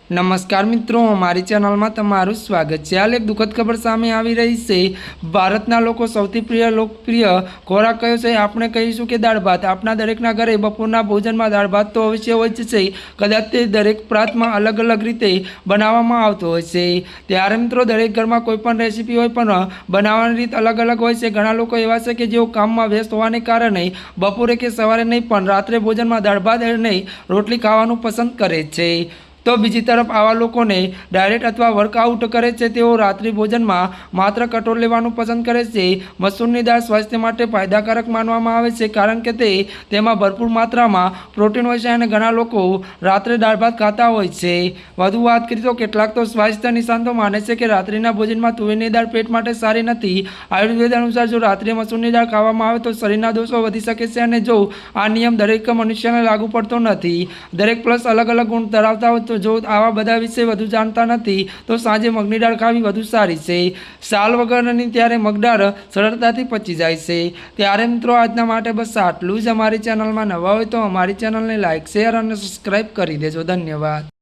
नमस्कार मित्रों, हमारी चैनल में तमारू स्वागत है। हाल एक दुखद खबर सामे आवी रही है। भारतना लोको सौथी प्रिय लोकप्रिय खोराक कयो छे? आपणे कहीशुं के दाळ भात। आपना दरेकना घरे बपोરના भोजનમાં दाळ भात तो अवश्य होय ज छे। कदाच ते दरेक प्रांतમાં अलग अलग रीते बनावવામાં આવતો હોય છે। ત્યારે મિત્રો દરેક ઘરમાં કોઈ પણ રેસીપી હોય પણ બનાવવાની રીત अलग अलग હોય છે। ઘણા લોકો એવા છે કે જેઓ કામમાં વ્યસ્ત હોવાને કારણે બપોરે કે સવારે નહીં પણ રાત્રે ભોજનમાં દાળ ભાત અને રોટલી ખાવાનું પસંદ કરે છે। तो बीजी तरफ आवा लोकोने डायरेक्ट अथवा वर्कआउट करे छे तेओ रात्रि भोजन में मात्र कठोर लेवानुं पसंद करे छे। मसूरनी दाळ स्वास्थ्य माटे फायदाकारक मानवामां आवे छे, कारण के तेमां भरपूर मात्रा में प्रोटीन होय छे अने घणा लोको रात्रे दाळ भात खाता होय छे। वधु वात करीए तो केटलाक तो स्वास्थ्य निष्णातो माने छे के रात्रिना भोजन में तुवेरनी दाळ पेट माटे सारी नथी। आयुर्वेद अनुसार जो रात्रे मसूरनी दाळ खावामां आवे तो शरीरना दोषो वधी शके छे अने जो आ नियम दरेक मनुष्यने लागू पड़तो नथी। दरेक प्लस अलग अलग गुण धरावता होय तो जो आवा बधा विषय वधु जानता नहीं तो सांजे मगनी दाळ खावी वधु सारी छे। साल वगरनी त्यारे मगदाळ सरळताथी पची जाय छे। त्यारे मित्रों आजना माटे बस आटલું જ। અમારી ચેનલમાં નવા હોય તો અમારી ચેનલને લાइक शेर और सब्सक्राइब કરી દેજો। धन्यवाद।